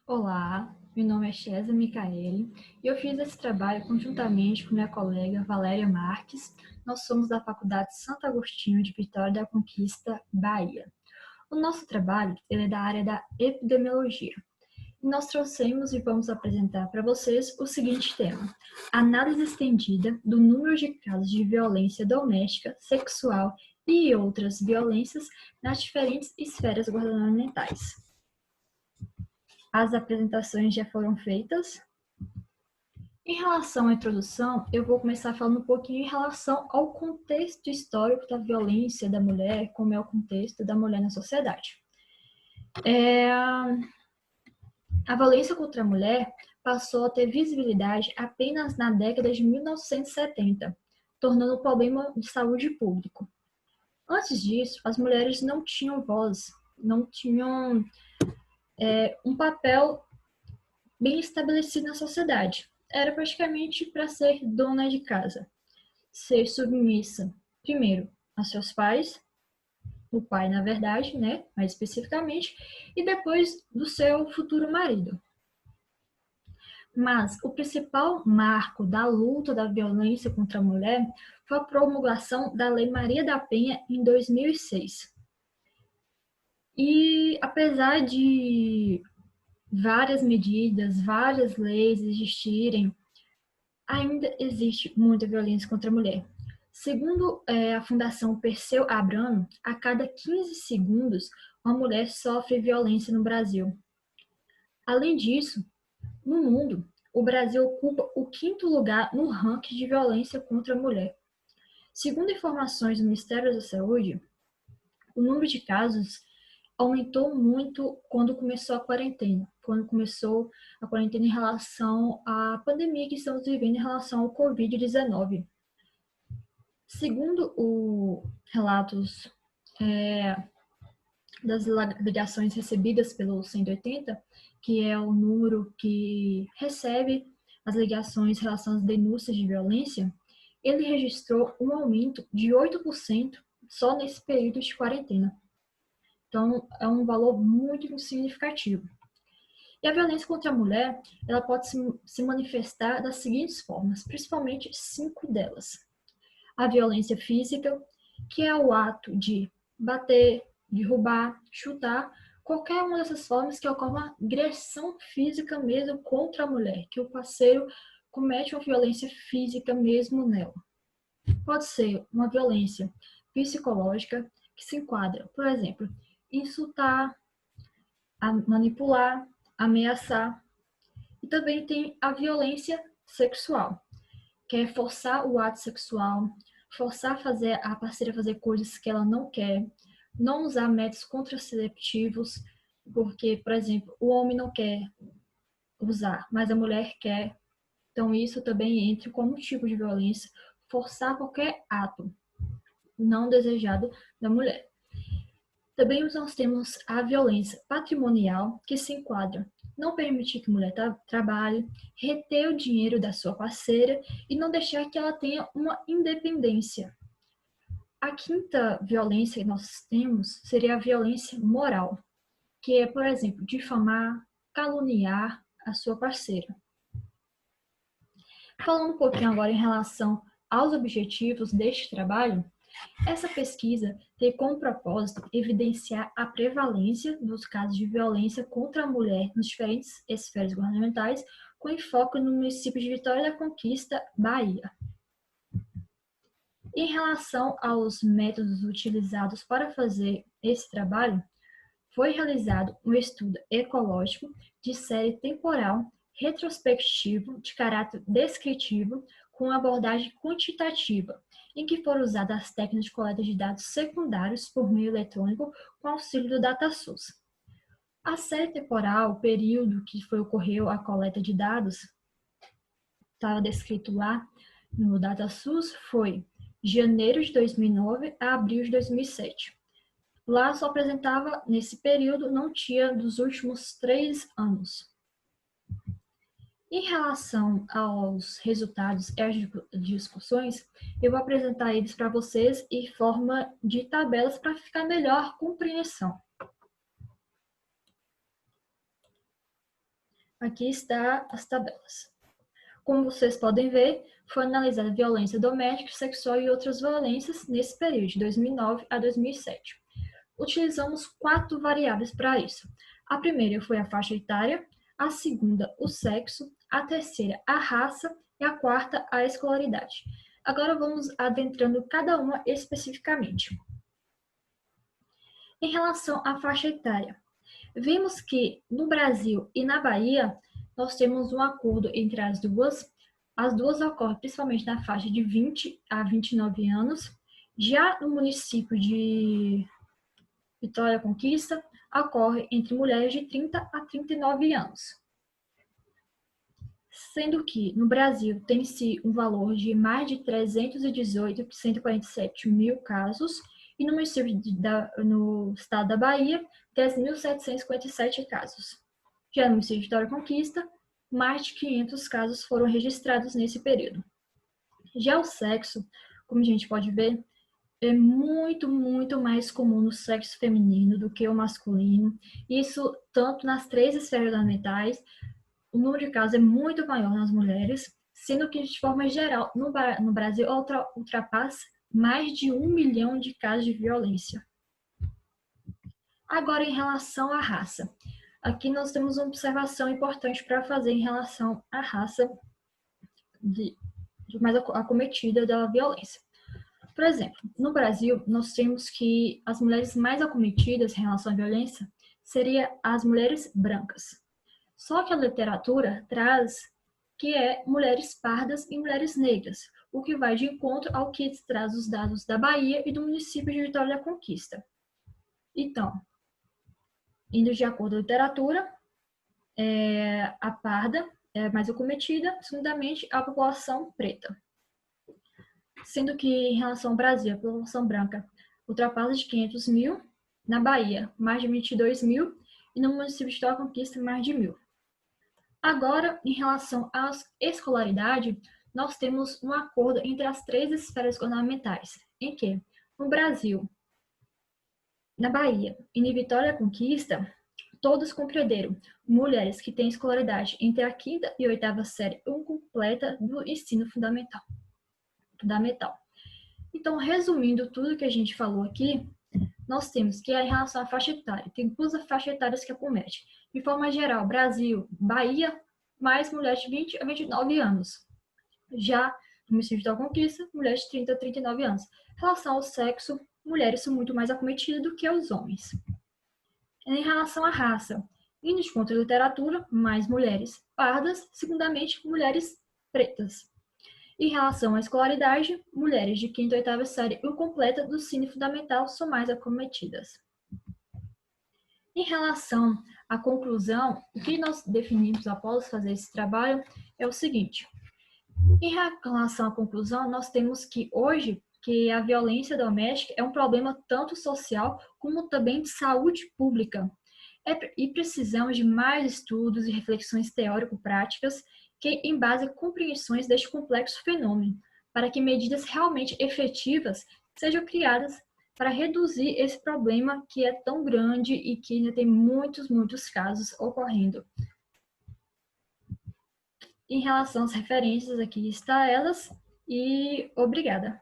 Olá, meu nome é Chesa Micaele e eu fiz esse trabalho conjuntamente com minha colega Valéria Marques. Nós somos da Faculdade Santo Agostinho de Vitória da Conquista, Bahia. O nosso trabalho ele é da área da epidemiologia. E nós trouxemos e vamos apresentar para vocês o seguinte tema: análise estendida do número de casos de violência doméstica, sexual e outras violências nas diferentes esferas governamentais. As apresentações já foram feitas. Em relação à introdução, eu vou começar falando um pouquinho em relação ao contexto histórico da violência da mulher, como é o contexto da mulher na sociedade. A violência contra a mulher passou a ter visibilidade apenas na década de 1970, tornando um problema de saúde público. Antes disso, as mulheres não tinham voz, não tinham um papel bem estabelecido na sociedade. Era praticamente para ser dona de casa, ser submissa, primeiro, a seus pais, o pai, na verdade, né, mais especificamente, e depois do seu futuro marido. Mas o principal marco da luta da violência contra a mulher foi a promulgação da Lei Maria da Penha em 2006. E apesar de várias medidas, várias leis existirem, ainda existe muita violência contra a mulher. Segundo a Fundação Perseu Abramo, a cada 15 segundos, uma mulher sofre violência no Brasil. Além disso, no mundo, o Brasil ocupa o 5º lugar no ranking de violência contra a mulher. Segundo informações do Ministério da Saúde, o número de casos aumentou muito quando começou a quarentena. Quando começou a quarentena em relação à pandemia que estamos vivendo em relação ao Covid-19. Segundo os relatos das ligações recebidas pelo 180, que é o número que recebe as ligações em relação às denúncias de violência, ele registrou um aumento de 8% só nesse período de quarentena. Então, é um valor muito significativo. E a violência contra a mulher, ela pode se manifestar das seguintes formas, principalmente 5 delas. A violência física, que é o ato de bater, derrubar, chutar, qualquer uma dessas formas que ocorre uma agressão física mesmo contra a mulher, que o parceiro comete uma violência física mesmo nela. Pode ser uma violência psicológica que se enquadra, por exemplo, insultar, manipular, ameaçar. E também tem a violência sexual, que é forçar o ato sexual, forçar a parceira a fazer coisas que ela não quer, não usar métodos contraceptivos, porque, por exemplo, o homem não quer usar, mas a mulher quer. Então, isso também entra como tipo de violência, forçar qualquer ato não desejado da mulher. Também nós temos a violência patrimonial, que se enquadra não permitir que a mulher trabalhe, reter o dinheiro da sua parceira e não deixar que ela tenha uma independência. A 5ª violência que nós temos seria a violência moral, que é, por exemplo, difamar, caluniar a sua parceira. Falando um pouquinho agora em relação aos objetivos deste trabalho, essa pesquisa tem como propósito evidenciar a prevalência dos casos de violência contra a mulher nas diferentes esferas governamentais, com enfoque no município de Vitória da Conquista, Bahia. Em relação aos métodos utilizados para fazer esse trabalho, foi realizado um estudo ecológico de série temporal retrospectivo de caráter descritivo com abordagem quantitativa, em que foram usadas as técnicas de coleta de dados secundários por meio eletrônico com auxílio do DataSUS. A série temporal, o período que ocorreu a coleta de dados, estava descrito lá no DataSUS, foi janeiro de 2009 a abril de 2007. Lá só apresentava, nesse período, não tinha dos últimos 3 anos. Em relação aos resultados e às discussões, eu vou apresentar eles para vocês em forma de tabelas para ficar melhor compreensão. Aqui está as tabelas. Como vocês podem ver, foi analisada violência doméstica, sexual e outras violências nesse período, de 2009 a 2007. Utilizamos 4 variáveis para isso. A primeira foi a faixa etária, a segunda, o sexo, a terceira, a raça e a quarta, a escolaridade. Agora vamos adentrando cada uma especificamente. Em relação à faixa etária, vimos que no Brasil e na Bahia nós temos um acordo entre as duas. As duas ocorrem principalmente na faixa de 20 a 29 anos. Já no município de Vitória Conquista, ocorre entre mulheres de 30 a 39 anos. Sendo que no Brasil tem-se um valor de mais de 318.147 mil casos, e no município no estado da Bahia, 10.757 casos. Já no município de Vitória Conquista, mais de 500 casos foram registrados nesse período. Já o sexo, como a gente pode ver, é muito mais comum no sexo feminino do que o masculino. Isso tanto nas 3 esferas fundamentais, o número de casos é muito maior nas mulheres, sendo que, de forma geral, no Brasil ultrapassa mais de 1 milhão de casos de violência. Agora, em relação à raça. Aqui nós temos uma observação importante para fazer em relação à raça mais acometida da violência. Por exemplo, no Brasil, nós temos que as mulheres mais acometidas em relação à violência seriam as mulheres brancas. Só que a literatura traz que é mulheres pardas e mulheres negras, o que vai de encontro ao que traz os dados da Bahia e do município de Vitória da Conquista. Então, indo de acordo com a literatura, a parda é mais acometida, segundamente a população preta. Sendo que em relação ao Brasil, a população branca ultrapassa de 500 mil, na Bahia mais de 22 mil e no município de Vitória da Conquista mais de 1.000. Agora, em relação à escolaridade, nós temos um acordo entre as 3 esferas governamentais, em que, no Brasil, na Bahia e na Vitória da Conquista, todos compreenderam mulheres que têm escolaridade entre a 5ª e 8ª série completa do ensino fundamental. Então, resumindo tudo que a gente falou aqui, nós temos que, em relação à faixa etária, tem 2 faixas etárias que acometem. De forma geral, Brasil, Bahia, mais mulheres de 20 a 29 anos. Já no município da Conquista, mulheres de 30 a 39 anos. Em relação ao sexo, mulheres são muito mais acometidas do que os homens. Em relação à raça, indo de contra a literatura, mais mulheres pardas, segundamente, mulheres pretas. Em relação à escolaridade, mulheres de 5ª e 8ª série incompleta do ensino fundamental são mais acometidas. Em relação à conclusão, o que nós definimos após fazer esse trabalho é o seguinte. Em relação à conclusão, nós temos que hoje que a violência doméstica é um problema tanto social como também de saúde pública. E precisamos de mais estudos e reflexões teórico-práticas que embasem compreensões deste complexo fenômeno, para que medidas realmente efetivas sejam criadas para reduzir esse problema que é tão grande e que ainda tem muitos casos ocorrendo. Em relação às referências, aqui está elas, e obrigada.